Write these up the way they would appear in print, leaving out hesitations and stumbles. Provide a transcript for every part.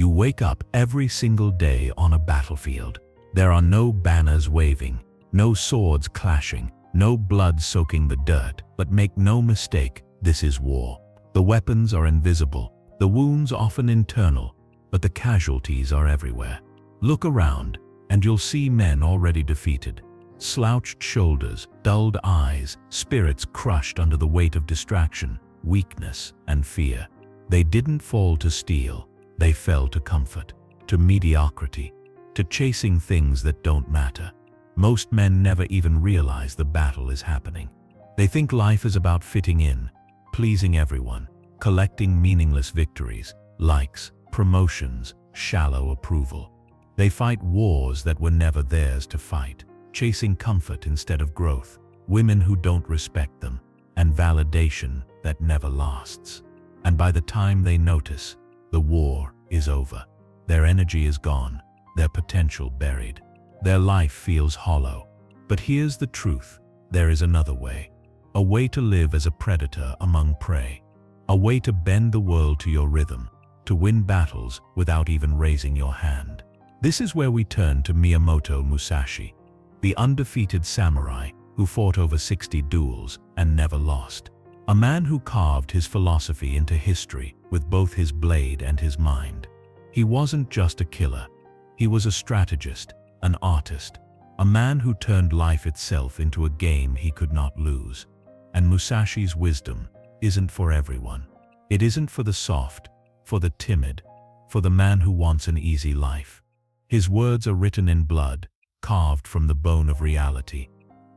You wake up every single day on a battlefield. There are no banners waving, no swords clashing, no blood soaking the dirt, but make no mistake, this is war. The weapons are invisible, the wounds often internal, but the casualties are everywhere. Look around, and you'll see men already defeated. Slouched shoulders, dulled eyes, spirits crushed under the weight of distraction, weakness, and fear. They didn't fall to steel, they fell to comfort, to mediocrity, to chasing things that don't matter. Most men never even realize the battle is happening. They think life is about fitting in, pleasing everyone, collecting meaningless victories, likes, promotions, shallow approval. They fight wars that were never theirs to fight, chasing comfort instead of growth, women who don't respect them, and validation that never lasts. And by the time they notice, the war is over. Their energy is gone, their potential buried. Their life feels hollow. But here's the truth, there is another way. A way to live as a predator among prey. A way to bend the world to your rhythm, to win battles without even raising your hand. This is where we turn to Miyamoto Musashi, the undefeated samurai who fought over 60 duels and never lost. A man who carved his philosophy into history with both his blade and his mind. He wasn't just a killer. He was a strategist, an artist, a man who turned life itself into a game he could not lose. And Musashi's wisdom isn't for everyone. It isn't for the soft, for the timid, for the man who wants an easy life. His words are written in blood, carved from the bone of reality,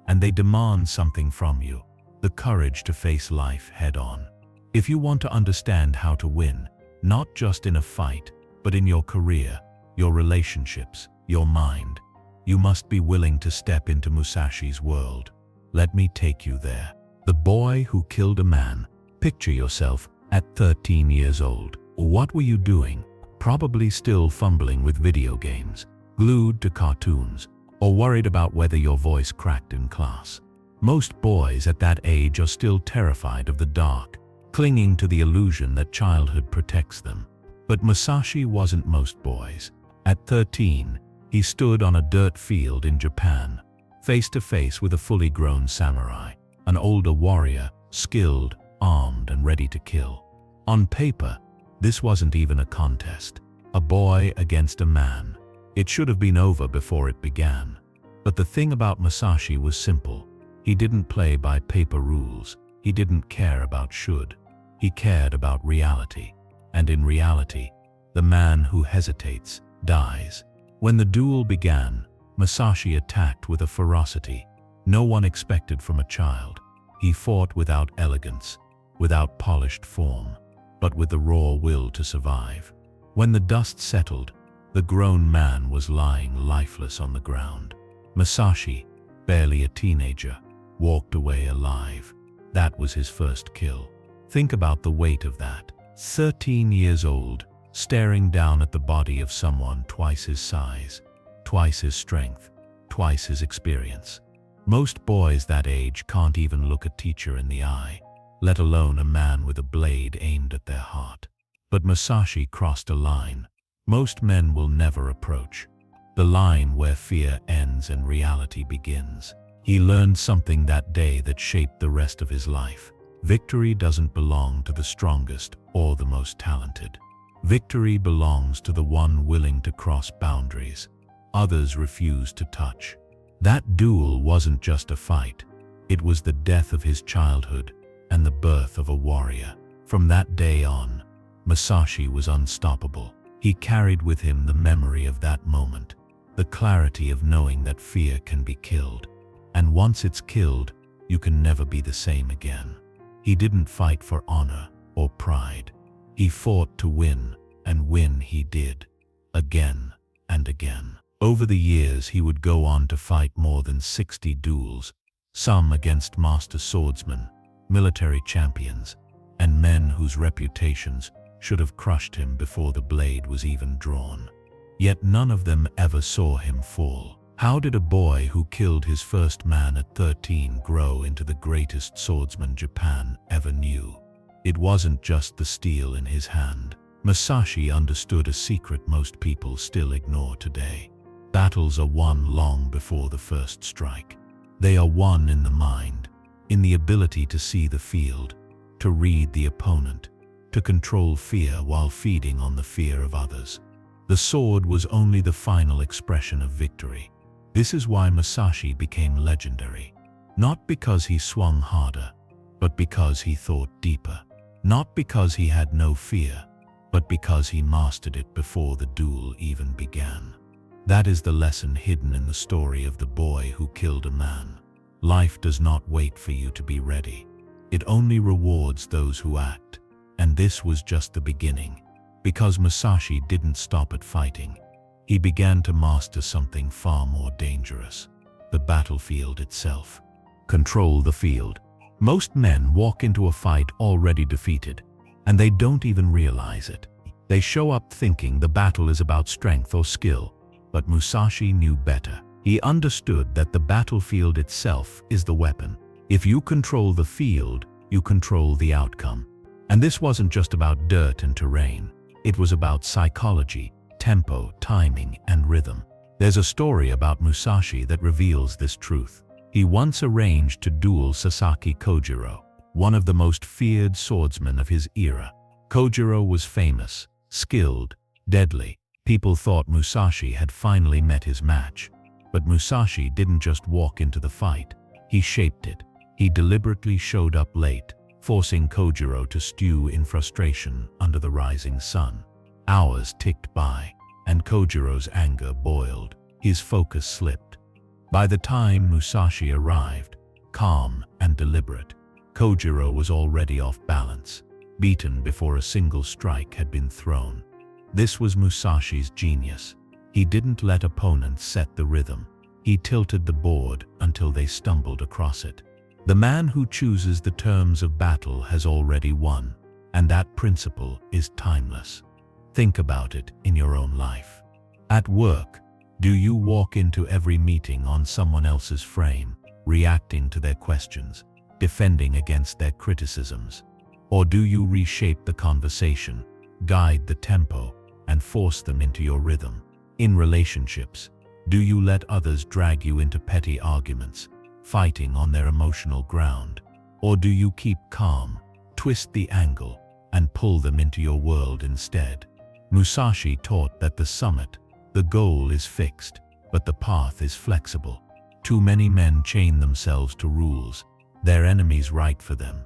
and they demand something from you, the courage to face life head-on. If you want to understand how to win, not just in a fight, but in your career, your relationships, your mind, you must be willing to step into Musashi's world. Let me take you there. The boy who killed a man. Picture yourself at 13 years old. What were you doing? Probably still fumbling with video games, glued to cartoons, or worried about whether your voice cracked in class. Most boys at that age are still terrified of the dark, clinging to the illusion that childhood protects them. But Musashi wasn't most boys. At 13, he stood on a dirt field in Japan, face to face with a fully grown samurai, an older warrior, skilled, armed, and ready to kill. On paper, this wasn't even a contest. A boy against a man. It should have been over before it began. But the thing about Musashi was simple. He didn't play by paper rules. He didn't care about should. He cared about reality. And in reality, the man who hesitates dies. When the duel began, Musashi attacked with a ferocity no one expected from a child. He fought without elegance, without polished form, but with the raw will to survive. When the dust settled, the grown man was lying lifeless on the ground. Musashi, barely a teenager, walked away alive. That was his first kill. Think about the weight of that. 13 years old, staring down at the body of someone twice his size, twice his strength, twice his experience. Most boys that age can't even look a teacher in the eye, let alone a man with a blade aimed at their heart. But Musashi crossed a line most men will never approach, the line where fear ends and reality begins. He learned something that day that shaped the rest of his life. Victory doesn't belong to the strongest or the most talented. Victory belongs to the one willing to cross boundaries others refuse to touch. That duel wasn't just a fight. It was the death of his childhood and the birth of a warrior. From that day on, Musashi was unstoppable. He carried with him the memory of that moment, the clarity of knowing that fear can be killed. And once it's killed, you can never be the same again. He didn't fight for honor or pride. He fought to win, and win he did, again and again. Over the years, he would go on to fight more than 60 duels, some against master swordsmen, military champions, and men whose reputations should have crushed him before the blade was even drawn. Yet none of them ever saw him fall. How did a boy who killed his first man at 13 grow into the greatest swordsman Japan ever knew? It wasn't just the steel in his hand. Musashi understood a secret most people still ignore today. Battles are won long before the first strike. They are won in the mind, in the ability to see the field, to read the opponent, to control fear while feeding on the fear of others. The sword was only the final expression of victory. This is why Musashi became legendary. Not because he swung harder, but because he thought deeper. Not because he had no fear, but because he mastered it before the duel even began. That is the lesson hidden in the story of the boy who killed a man. Life does not wait for you to be ready. It only rewards those who act. And this was just the beginning. Because Musashi didn't stop at fighting, he began to master something far more dangerous: the battlefield itself. Control the field. Most men walk into a fight already defeated, and they don't even realize it. They show up thinking the battle is about strength or skill, but Musashi knew better. He understood that the battlefield itself is the weapon. If you control the field, you control the outcome. And this wasn't just about dirt and terrain. It was about psychology, tempo, timing, and rhythm. There's a story about Musashi that reveals this truth. He once arranged to duel Sasaki Kojiro, one of the most feared swordsmen of his era. Kojiro was famous, skilled, deadly. People thought Musashi had finally met his match. But Musashi didn't just walk into the fight. He shaped it. He deliberately showed up late, forcing Kojiro to stew in frustration under the rising sun. Hours ticked by, and Kojiro's anger boiled. His focus slipped. By the time Musashi arrived, calm and deliberate, Kojiro was already off balance, beaten before a single strike had been thrown. This was Musashi's genius. He didn't let opponents set the rhythm. He tilted the board until they stumbled across it. The man who chooses the terms of battle has already won, and that principle is timeless. Think about it in your own life. At work, do you walk into every meeting on someone else's frame, reacting to their questions, defending against their criticisms? Or do you reshape the conversation, guide the tempo, and force them into your rhythm? In relationships, do you let others drag you into petty arguments, fighting on their emotional ground? Or do you keep calm, twist the angle, and pull them into your world instead? Musashi taught that the goal is fixed, but the path is flexible. Too many men chain themselves to rules their enemies write for them.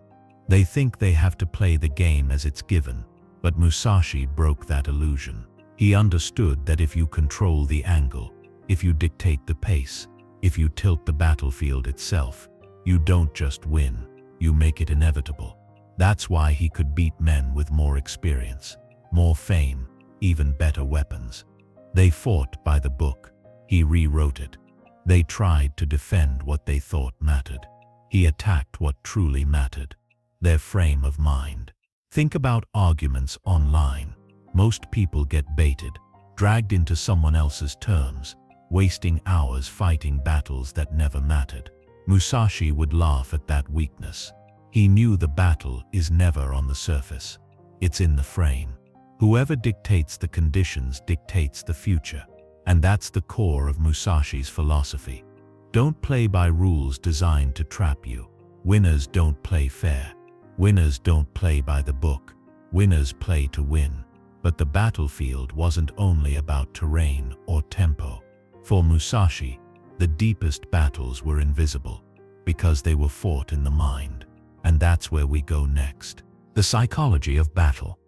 They think they have to play the game as it's given, but Musashi broke that illusion. He understood that if you control the angle, if you dictate the pace, if you tilt the battlefield itself, you don't just win, you make it inevitable. That's why he could beat men with more experience, more fame, even better weapons. They fought by the book. He rewrote it. They tried to defend what they thought mattered. He attacked what truly mattered: their frame of mind. Think about arguments online. Most people get baited, dragged into someone else's terms, wasting hours fighting battles that never mattered. Musashi would laugh at that weakness. He knew the battle is never on the surface. It's in the frame. Whoever dictates the conditions dictates the future. And that's the core of Musashi's philosophy. Don't play by rules designed to trap you. Winners don't play fair. Winners don't play by the book. Winners play to win. But the battlefield wasn't only about terrain or tempo. For Musashi, the deepest battles were invisible, because they were fought in the mind. And that's where we go next. The psychology of battle.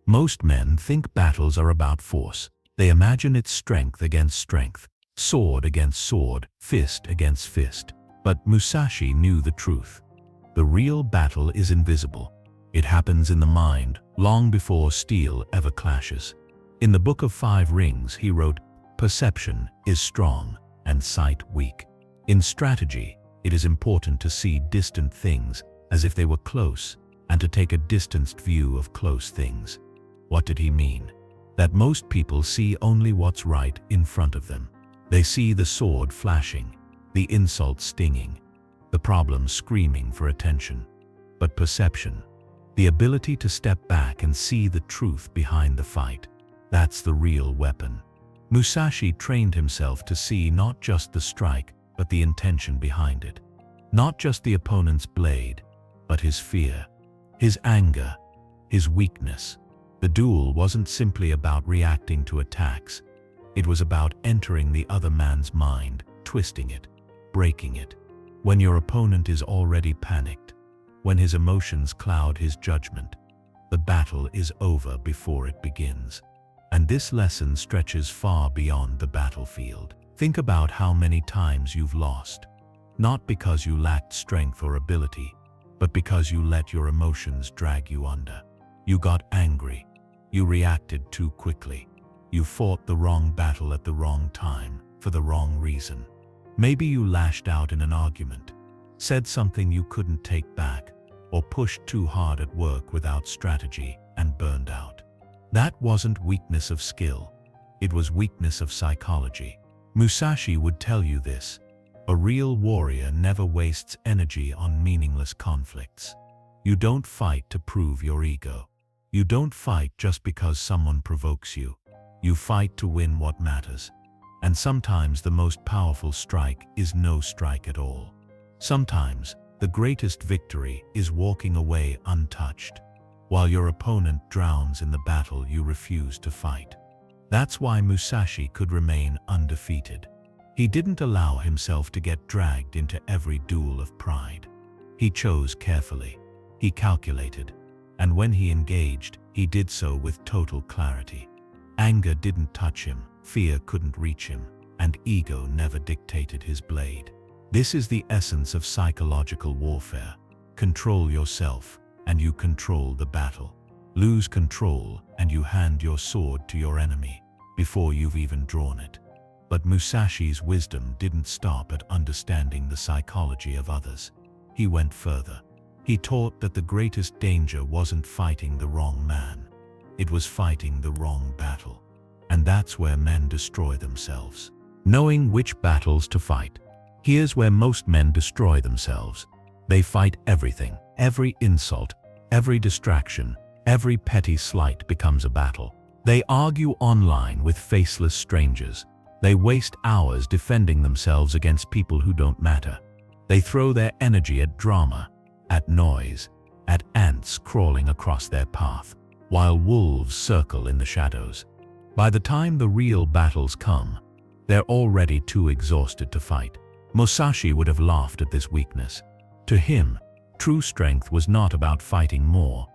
Most men think battles are about force. They imagine it's strength against strength, sword against sword, fist against fist. But Musashi knew the truth. The real battle is invisible. It happens in the mind, long before steel ever clashes. In the Book of 5 Rings, he wrote, "Perception is strong and sight weak." In strategy, it is important to see distant things as if they were close, and to take a distanced view of close things. What did he mean? That most people see only what's right in front of them. They see the sword flashing, the insult stinging, the problem screaming for attention. But perception, The ability to step back and see the truth behind the fight. That's the real weapon. Musashi trained himself to see not just the strike, but the intention behind it. Not just the opponent's blade, but his fear, his anger, his weakness. The duel wasn't simply about reacting to attacks. It was about entering the other man's mind, twisting it, breaking it. When your opponent is already panicked, when his emotions cloud his judgment, the battle is over before it begins. And this lesson stretches far beyond the battlefield. Think about how many times you've lost, not because you lacked strength or ability, but because you let your emotions drag you under. You got angry. You reacted too quickly. You fought the wrong battle at the wrong time, for the wrong reason. Maybe you lashed out in an argument, said something you couldn't take back, or pushed too hard at work without strategy and burned out. That wasn't weakness of skill. It was weakness of psychology. Musashi would tell you this. A real warrior never wastes energy on meaningless conflicts. You don't fight to prove your ego. You don't fight just because someone provokes you. You fight to win what matters. And sometimes the most powerful strike is no strike at all. Sometimes the greatest victory is walking away untouched, while your opponent drowns in the battle you refuse to fight. That's why Musashi could remain undefeated. He didn't allow himself to get dragged into every duel of pride. He chose carefully. He calculated. And when he engaged, he did so with total clarity. Anger didn't touch him, fear couldn't reach him, and ego never dictated his blade. This is the essence of psychological warfare. Control yourself, and you control the battle. Lose control, and you hand your sword to your enemy before you've even drawn it. But Musashi's wisdom didn't stop at understanding the psychology of others. He went further. He taught that the greatest danger wasn't fighting the wrong man. It was fighting the wrong battle. And that's where men destroy themselves. Knowing which battles to fight. Here's where most men destroy themselves. They fight everything. Every insult, every distraction, every petty slight becomes a battle. They argue online with faceless strangers. They waste hours defending themselves against people who don't matter. They throw their energy at drama, at noise, at ants crawling across their path, while wolves circle in the shadows. By the time the real battles come, they're already too exhausted to fight. Musashi would have laughed at this weakness. To him, true strength was not about fighting more,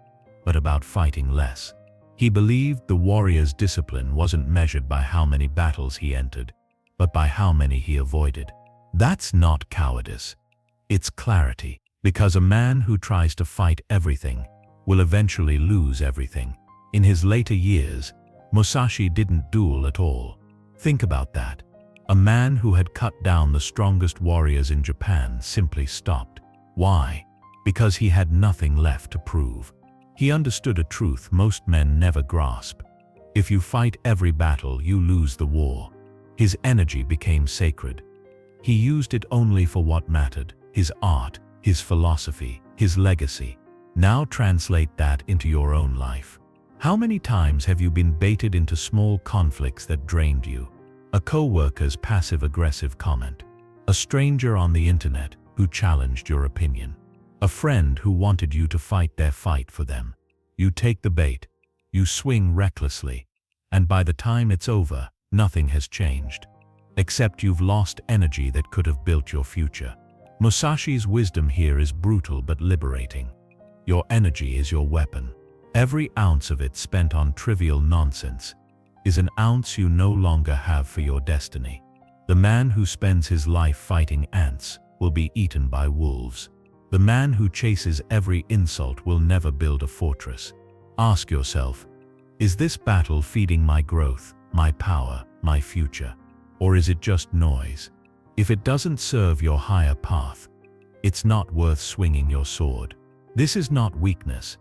but about fighting less. He believed the warrior's discipline wasn't measured by how many battles he entered, but by how many he avoided. That's not cowardice. It's clarity, because a man who tries to fight everything will eventually lose everything. In his later years, Musashi didn't duel at all. Think about that. A man who had cut down the strongest warriors in Japan simply stopped. Why? Because he had nothing left to prove. He understood a truth most men never grasp. If you fight every battle, you lose the war. His energy became sacred. He used it only for what mattered: his art, his philosophy, his legacy. Now translate that into your own life. How many times have you been baited into small conflicts that drained you? A co-worker's passive-aggressive comment. A stranger on the internet who challenged your opinion. A friend who wanted you to fight their fight for them. You take the bait. You swing recklessly. And by the time it's over, nothing has changed. Except you've lost energy that could have built your future. Musashi's wisdom here is brutal but liberating. Your energy is your weapon. Every ounce of it spent on trivial nonsense is an ounce you no longer have for your destiny. The man who spends his life fighting ants will be eaten by wolves. The man who chases every insult will never build a fortress. Ask yourself, is this battle feeding my growth, my power, my future? Or is it just noise? If it doesn't serve your higher path, it's not worth swinging your sword. This is not weakness,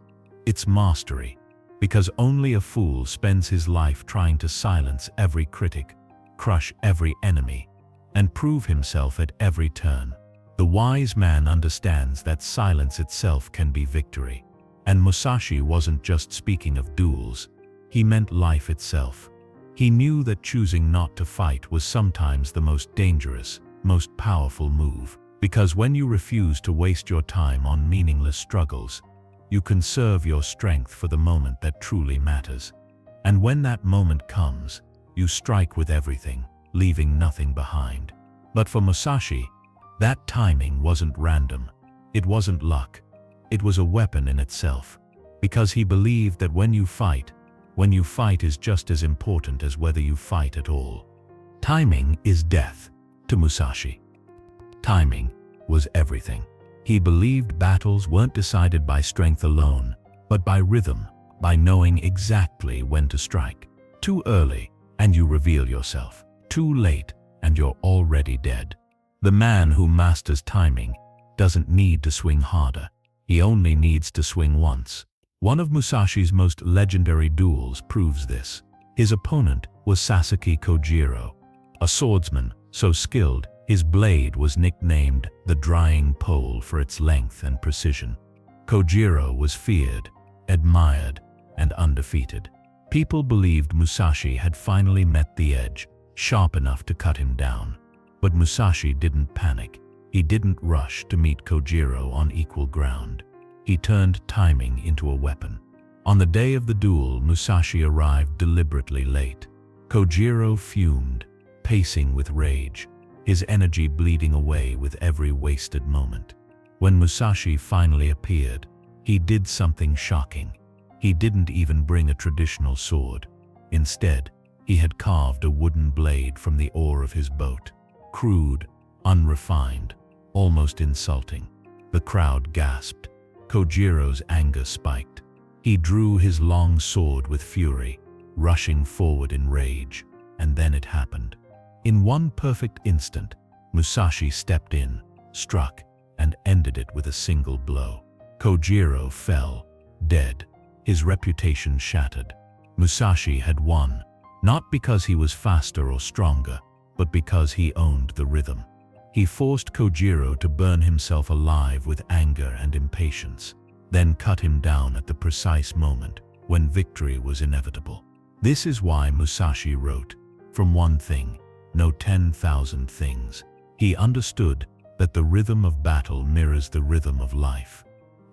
it's mastery. Because only a fool spends his life trying to silence every critic, crush every enemy, and prove himself at every turn. The wise man understands that silence itself can be victory. And Musashi wasn't just speaking of duels. He meant life itself. He knew that choosing not to fight was sometimes the most dangerous, most powerful move, because when you refuse to waste your time on meaningless struggles, you conserve your strength for the moment that truly matters. And when that moment comes, you strike with everything, leaving nothing behind. But for Musashi, that timing wasn't random. It wasn't luck. It was a weapon in itself, because he believed that when you fight is just as important as whether you fight at all. Timing is death to Musashi. Timing was everything. He believed battles weren't decided by strength alone, but by rhythm, by knowing exactly when to strike. Too early, and you reveal yourself. Too late, and you're already dead. The man who masters timing doesn't need to swing harder. He only needs to swing once. One of Musashi's most legendary duels proves this. His opponent was Sasaki Kojiro, a swordsman so skilled his blade was nicknamed the drying pole for its length and precision. Kojiro was feared, admired, and undefeated. People believed Musashi had finally met the edge, sharp enough to cut him down. But Musashi didn't panic. He didn't rush to meet Kojiro on equal ground. He turned timing into a weapon. On the day of the duel, Musashi arrived deliberately late. Kojiro fumed, pacing with rage, his energy bleeding away with every wasted moment. When Musashi finally appeared, he did something shocking. He didn't even bring a traditional sword. Instead, he had carved a wooden blade from the oar of his boat. Crude, unrefined, almost insulting. The crowd gasped. Kojiro's anger spiked. He drew his long sword with fury, rushing forward in rage, and then it happened. In one perfect instant, Musashi stepped in, struck, and ended it with a single blow. Kojiro fell, dead, his reputation shattered. Musashi had won, not because he was faster or stronger, but because he owned the rhythm. He forced Kojiro to burn himself alive with anger and impatience, then cut him down at the precise moment when victory was inevitable. This is why Musashi wrote, "From one thing, know 10,000 things." He understood that the rhythm of battle mirrors the rhythm of life.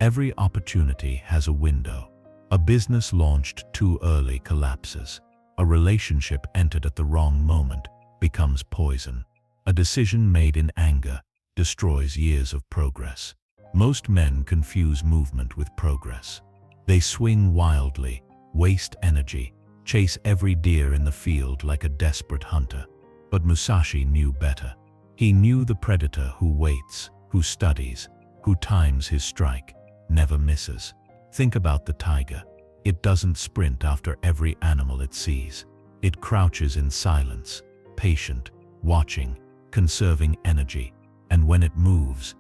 Every opportunity has a window. A business launched too early collapses. A relationship entered at the wrong moment becomes poison. A decision made in anger destroys years of progress. Most men confuse movement with progress. They swing wildly, waste energy, chase every deer in the field like a desperate hunter. But Musashi knew better. He knew the predator who waits, who studies, who times his strike, never misses. Think about the tiger. It doesn't sprint after every animal it sees. It crouches in silence, patient, watching, conserving energy. And when it moves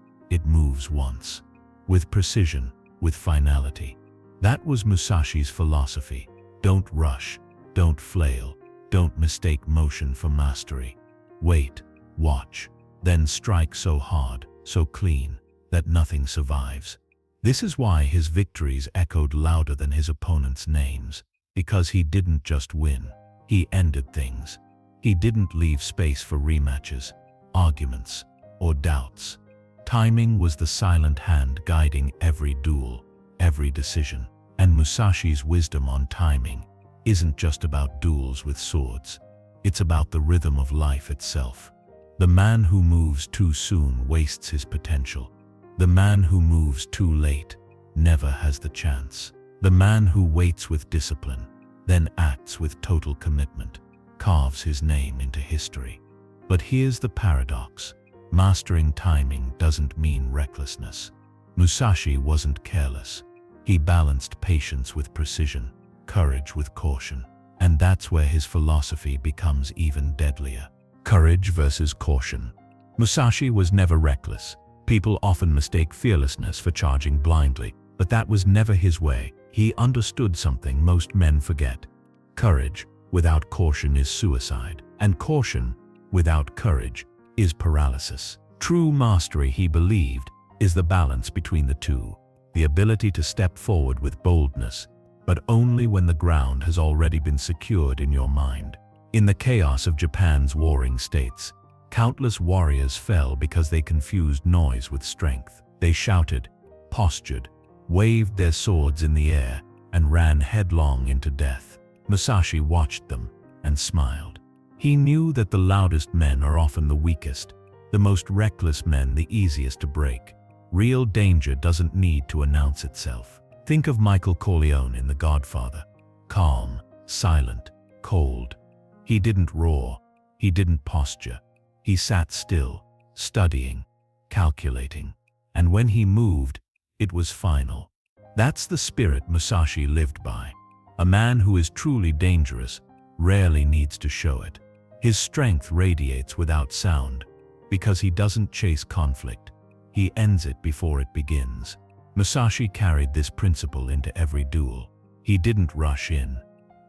once. With precision, with finality. That was Musashi's philosophy. Don't rush, don't flail, don't mistake motion for mastery. Wait, watch, then strike so hard, so clean, that nothing survives. This is why his victories echoed louder than his opponents' names, because he didn't just win, he ended things. He didn't leave space for rematches, arguments, or doubts. Timing was the silent hand guiding every duel, every decision. And Musashi's wisdom on timing isn't just about duels with swords. It's about the rhythm of life itself. The man who moves too soon wastes his potential. The man who moves too late never has the chance. The man who waits with discipline, then acts with total commitment, carves his name into history. But here's the paradox. Mastering timing doesn't mean recklessness. Musashi wasn't careless. He balanced patience with precision, courage with caution. And that's where his philosophy becomes even deadlier. Courage versus caution. Musashi was never reckless. People often mistake fearlessness for charging blindly, but that was never his way. He understood something most men forget. Courage without caution is suicide, and caution without courage is paralysis. True mastery, he believed, is the balance between the two. the ability to step forward with boldness, but only when the ground has already been secured in your mind. In the chaos of Japan's warring states, countless warriors fell because they confused noise with strength. They shouted, postured, waved their swords in the air, and ran headlong into death. Musashi watched them and smiled. He knew that the loudest men are often the weakest, the most reckless men the easiest to break. Real danger doesn't need to announce itself. Think of Michael Corleone in The Godfather. Calm, silent, cold. He didn't roar. He didn't posture. He sat still, studying, calculating. And when he moved, it was final. That's the spirit Musashi lived by. A man who is truly dangerous rarely needs to show it. His strength radiates without sound, because he doesn't chase conflict. He ends it before it begins. Musashi carried this principle into every duel. He didn't rush in.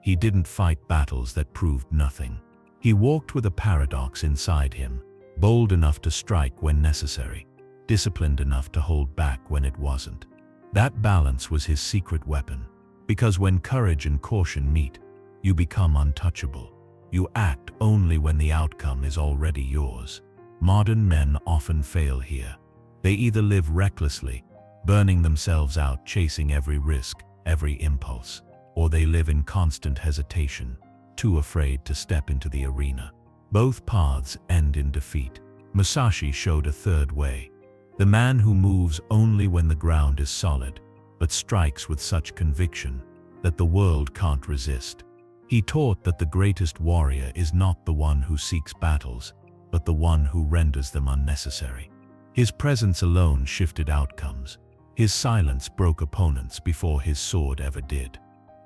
He didn't fight battles that proved nothing. He walked with a paradox inside him, bold enough to strike when necessary, disciplined enough to hold back when it wasn't. That balance was his secret weapon, because when courage and caution meet, you become untouchable. You act only when the outcome is already yours. Modern men often fail here. They either live recklessly, burning themselves out chasing every risk, every impulse, or they live in constant hesitation, too afraid to step into the arena. Both paths end in defeat. Musashi showed a third way. The man who moves only when the ground is solid, but strikes with such conviction that the world can't resist. He taught that the greatest warrior is not the one who seeks battles, but the one who renders them unnecessary. His presence alone shifted outcomes. His silence broke opponents before his sword ever did.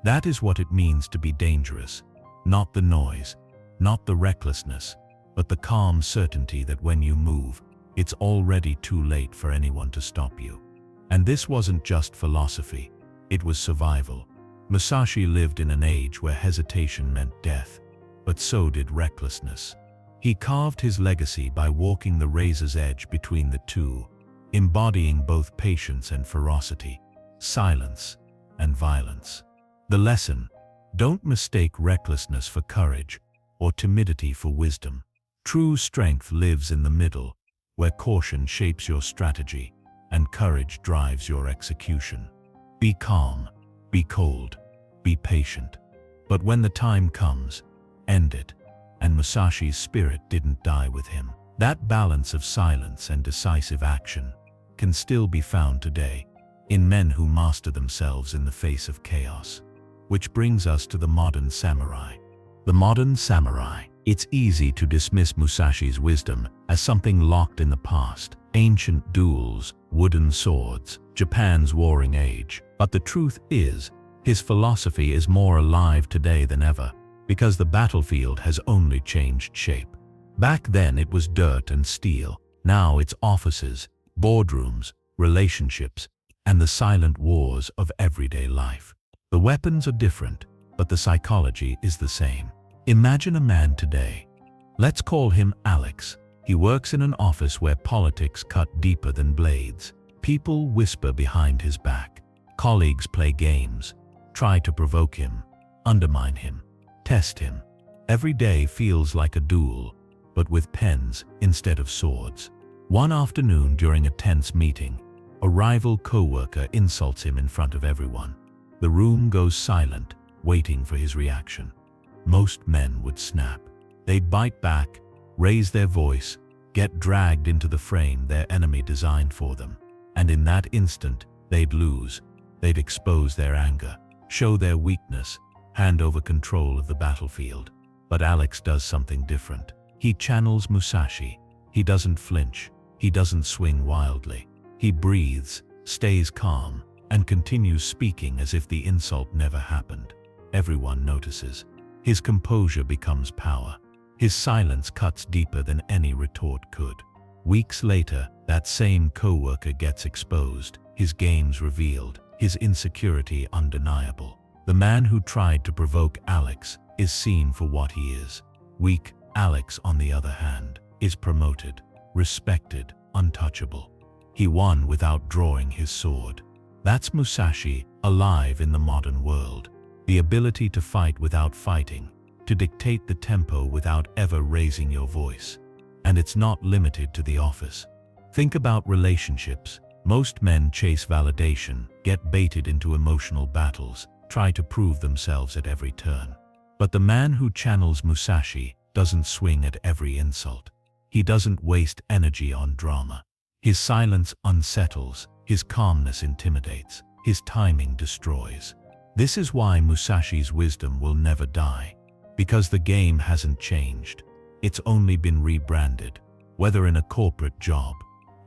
That is what it means to be dangerous. Not the noise, not the recklessness, but the calm certainty that when you move, it's already too late for anyone to stop you. And this wasn't just philosophy, it was survival. Musashi lived in an age where hesitation meant death, but so did recklessness. He carved his legacy by walking the razor's edge between the two, embodying both patience and ferocity, silence and violence. The lesson: don't mistake recklessness for courage or timidity for wisdom. True strength lives in the middle, where caution shapes your strategy and courage drives your execution. Be calm, be cold, be patient. But when the time comes, end it. And Musashi's spirit didn't die with him. That balance of silence and decisive action can still be found today in men who master themselves in the face of chaos. Which brings us to the modern samurai. The modern samurai. It's easy to dismiss Musashi's wisdom as something locked in the past. Ancient duels, wooden swords, Japan's warring age. But the truth is, his philosophy is more alive today than ever, because the battlefield has only changed shape. Back then it was dirt and steel. Now it's offices, boardrooms, relationships, and the silent wars of everyday life. The weapons are different, but the psychology is the same. Imagine a man today. Let's call him Alex. He works in an office where politics cut deeper than blades. People whisper behind his back. Colleagues play games, try to provoke him, undermine him, test him. Every day feels like a duel, but with pens instead of swords. One afternoon during a tense meeting, a rival co-worker insults him in front of everyone. The room goes silent, waiting for his reaction. Most men would snap. They'd bite back, raise their voice, get dragged into the frame their enemy designed for them. And in that instant, they'd lose. They'd expose their anger, show their weakness, hand over control of the battlefield. But Alex does something different. He channels Musashi. He doesn't flinch. He doesn't swing wildly. He breathes, stays calm, and continues speaking as if the insult never happened. Everyone notices. His composure becomes power. His silence cuts deeper than any retort could. Weeks later, that same co-worker gets exposed, his games revealed, his insecurity undeniable. The man who tried to provoke Alex is seen for what he is. Weak Alex, on the other hand, is promoted, respected, untouchable. He won without drawing his sword. That's Musashi, alive in the modern world. The ability to fight without fighting, to dictate the tempo without ever raising your voice. And it's not limited to the office. Think about relationships. Most men chase validation, get baited into emotional battles, try to prove themselves at every turn. But the man who channels Musashi doesn't swing at every insult. He doesn't waste energy on drama. His silence unsettles, his calmness intimidates, his timing destroys. This is why Musashi's wisdom will never die. Because the game hasn't changed. It's only been rebranded. Whether in a corporate job,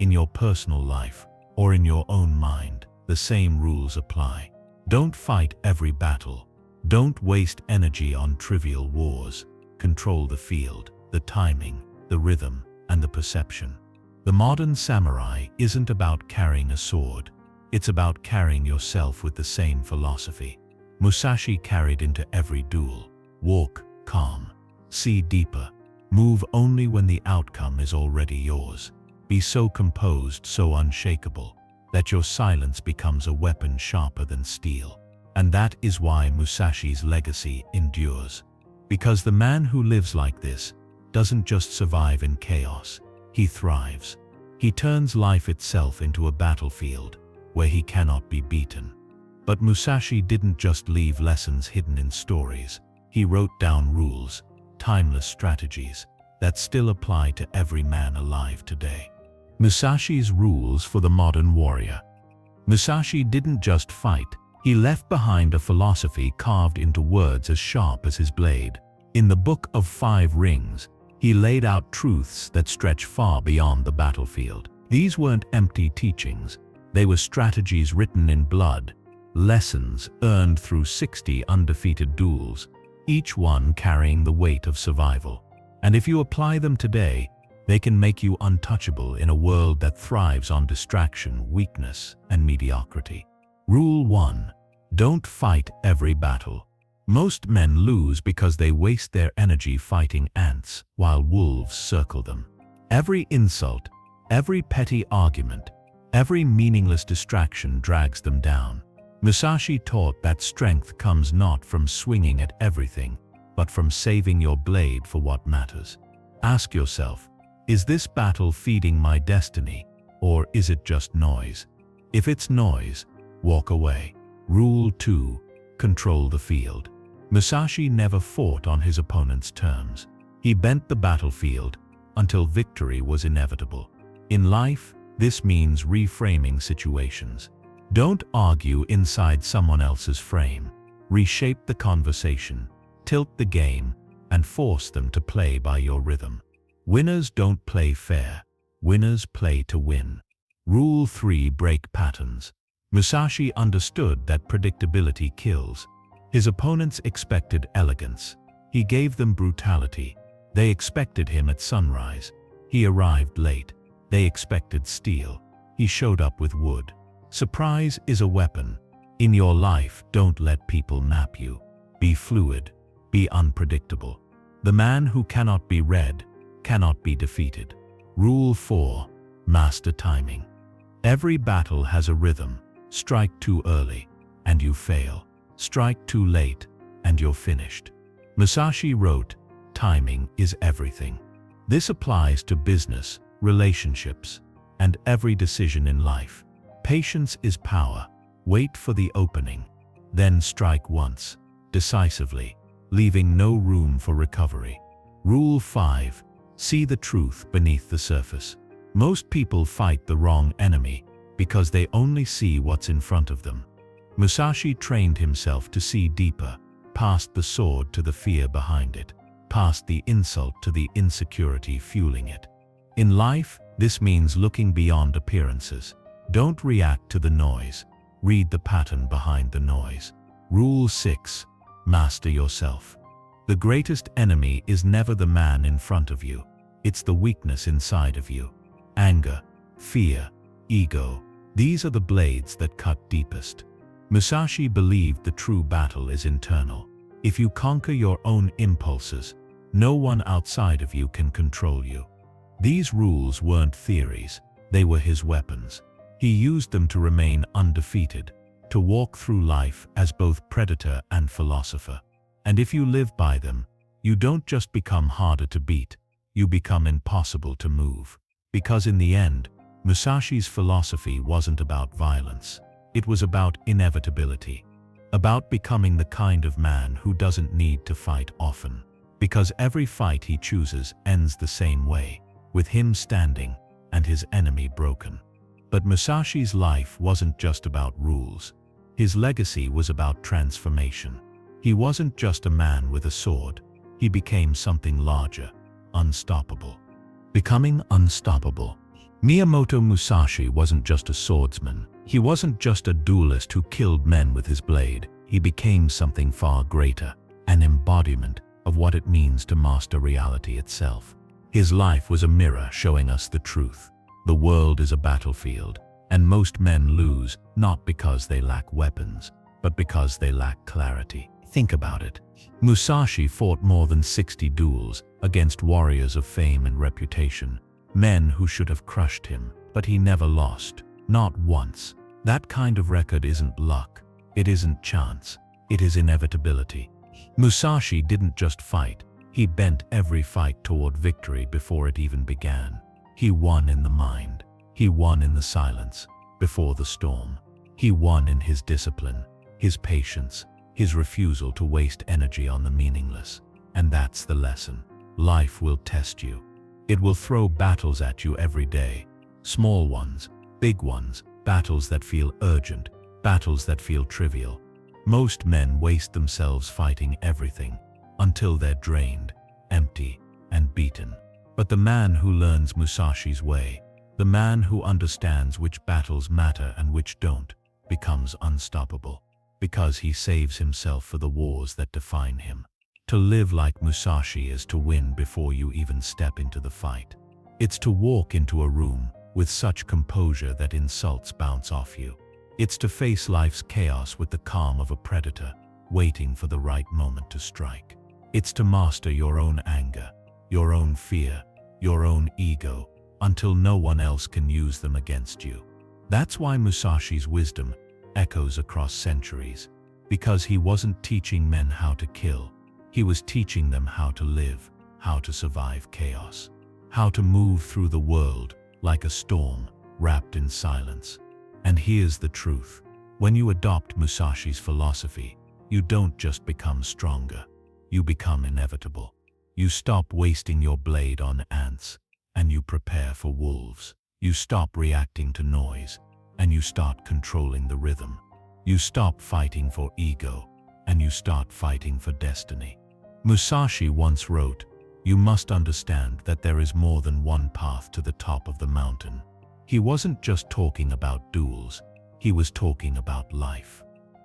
in your personal life, or in your own mind, the same rules apply. Don't fight every battle. Don't waste energy on trivial wars. Control the field, the timing, the rhythm, and the perception. The modern samurai isn't about carrying a sword. It's about carrying yourself with the same philosophy. Musashi carried into every duel. Walk calm. See deeper. Move only when the outcome is already yours. Be so composed, so unshakable, that your silence becomes a weapon sharper than steel. And that is why Musashi's legacy endures. Because the man who lives like this doesn't just survive in chaos, he thrives. He turns life itself into a battlefield where he cannot be beaten. But Musashi didn't just leave lessons hidden in stories. He wrote down rules, timeless strategies, that still apply to every man alive today. Musashi's rules for the modern warrior. Musashi didn't just fight. He left behind a philosophy carved into words as sharp as his blade. In the Book of 5 Rings, he laid out truths that stretch far beyond the battlefield. These weren't empty teachings. They were strategies written in blood, lessons earned through 60 undefeated duels, each one carrying the weight of survival. And if you apply them today, they can make you untouchable in a world that thrives on distraction, weakness, and mediocrity. Rule 1. Don't fight every battle. Most men lose because they waste their energy fighting ants while wolves circle them. Every insult, every petty argument, every meaningless distraction drags them down. Musashi taught that strength comes not from swinging at everything, but from saving your blade for what matters. Ask yourself, is this battle feeding my destiny, or is it just noise? If it's noise, walk away. Rule 2. Control the field. Musashi never fought on his opponent's terms. He bent the battlefield until victory was inevitable. In life, this means reframing situations. Don't argue inside someone else's frame. Reshape the conversation, tilt the game, and force them to play by your rhythm. Winners don't play fair. Winners play to win. Rule 3. Break patterns. Musashi understood that predictability kills. His opponents expected elegance. He gave them brutality. They expected him at sunrise. He arrived late. They expected steel. He showed up with wood. Surprise is a weapon. In your life, don't let people map you. Be fluid. Be unpredictable. The man who cannot be read cannot be defeated. Rule 4. Master timing. Every battle has a rhythm. Strike too early, and you fail. Strike too late, and you're finished. Musashi wrote, "Timing is everything." This applies to business, relationships, and every decision in life. Patience is power. Wait for the opening. Then strike once, decisively, leaving no room for recovery. Rule 5. See the truth beneath the surface. Most people fight the wrong enemy because they only see what's in front of them. Musashi trained himself to see deeper, past the sword to the fear behind it, past the insult to the insecurity fueling it. In life, this means looking beyond appearances. Don't react to the noise. Read the pattern behind the noise. Rule 6. Master yourself. The greatest enemy is never the man in front of you. It's the weakness inside of you. Anger, fear, ego. These are the blades that cut deepest. Musashi believed the true battle is internal. If you conquer your own impulses, no one outside of you can control you. These rules weren't theories. They were his weapons. He used them to remain undefeated, to walk through life as both predator and philosopher. And if you live by them, you don't just become harder to beat, you become impossible to move. Because in the end, Musashi's philosophy wasn't about violence. It was about inevitability, about becoming the kind of man who doesn't need to fight often. Because every fight he chooses ends the same way, with him standing and his enemy broken. But Musashi's life wasn't just about rules. His legacy was about transformation. He wasn't just a man with a sword. He became something larger, unstoppable. Becoming unstoppable. Miyamoto Musashi wasn't just a swordsman. He wasn't just a duelist who killed men with his blade. He became something far greater, an embodiment of what it means to master reality itself. His life was a mirror showing us the truth. The world is a battlefield, and most men lose not because they lack weapons, but because they lack clarity. Think about it. Musashi fought more than 60 duels against warriors of fame and reputation, men who should have crushed him, but he never lost, not once. That kind of record isn't luck, it isn't chance, it is inevitability. Musashi didn't just fight, he bent every fight toward victory before it even began. He won in the mind, he won in the silence, before the storm. He won in his discipline, his patience, his refusal to waste energy on the meaningless. And that's the lesson. Life will test you. It will throw battles at you every day. Small ones, big ones, battles that feel urgent, battles that feel trivial. Most men waste themselves fighting everything until they're drained, empty, and beaten. But the man who learns Musashi's way, the man who understands which battles matter and which don't, becomes unstoppable. Because he saves himself for the wars that define him. To live like Musashi is to win before you even step into the fight. It's to walk into a room with such composure that insults bounce off you. It's to face life's chaos with the calm of a predator, waiting for the right moment to strike. It's to master your own anger, your own fear, your own ego, until no one else can use them against you. That's why Musashi's wisdom echoes across centuries, because he wasn't teaching men how to kill, he was teaching them how to live, how to survive chaos, how to move through the world like a storm, wrapped in silence. And here's the truth. When you adopt Musashi's philosophy, you don't just become stronger, you become inevitable. You stop wasting your blade on ants, and you prepare for wolves. You stop reacting to noise, and you start controlling the rhythm. You stop fighting for ego, and you start fighting for destiny. Musashi once wrote, "You must understand that there is more than one path to the top of the mountain." He wasn't just talking about duels, he was talking about life.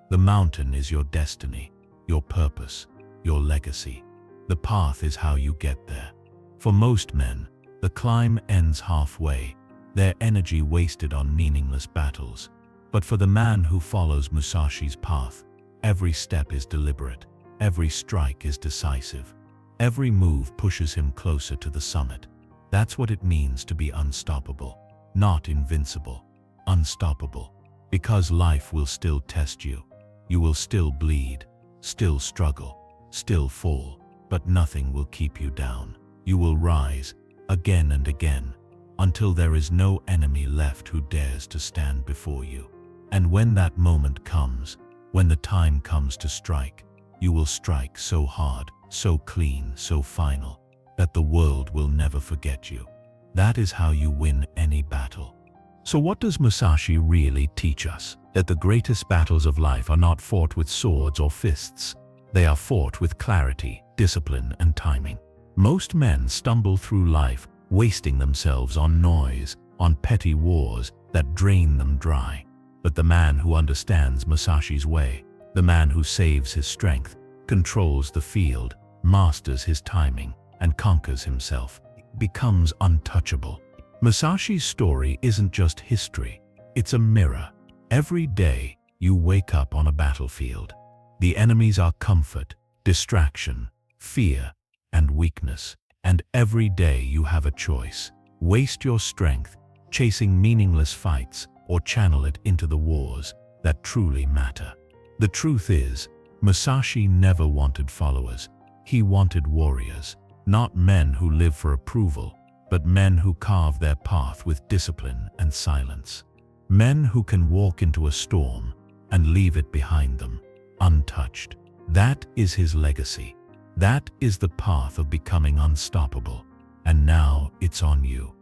The mountain is your destiny, your purpose, your legacy. The path is how you get there. For most men, the climb ends halfway, their energy wasted on meaningless battles. But for the man who follows Musashi's path, every step is deliberate, every strike is decisive, every move pushes him closer to the summit. That's what it means to be unstoppable, not invincible, unstoppable. Because life will still test you. You will still bleed, still struggle, still fall, but nothing will keep you down. You will rise, again and again, until there is no enemy left who dares to stand before you. And when that moment comes, when the time comes to strike, you will strike so hard, so clean, so final, that the world will never forget you. That is how you win any battle. So what does Musashi really teach us? That the greatest battles of life are not fought with swords or fists. They are fought with clarity, discipline, and timing. Most men stumble through life, wasting themselves on noise, on petty wars that drain them dry. But the man who understands Musashi's way, the man who saves his strength, controls the field, masters his timing, and conquers himself, becomes untouchable. Musashi's story isn't just history, it's a mirror. Every day, you wake up on a battlefield. The enemies are comfort, distraction, fear, and weakness. And every day you have a choice. Waste your strength, chasing meaningless fights, or channel it into the wars that truly matter. The truth is, Musashi never wanted followers. He wanted warriors, not men who live for approval, but men who carve their path with discipline and silence. Men who can walk into a storm and leave it behind them, untouched. That is his legacy. That is the path of becoming unstoppable. And now it's on you.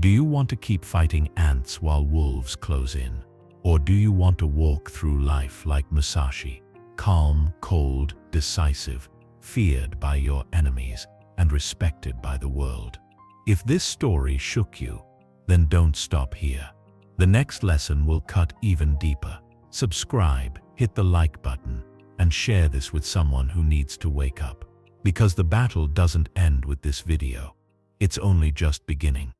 Do you want to keep fighting ants while wolves close in? Or do you want to walk through life like Musashi, calm, cold, decisive, feared by your enemies and respected by the world? If this story shook you, then don't stop here. The next lesson will cut even deeper. Subscribe, hit the like button, and share this with someone who needs to wake up. Because the battle doesn't end with this video. It's only just beginning.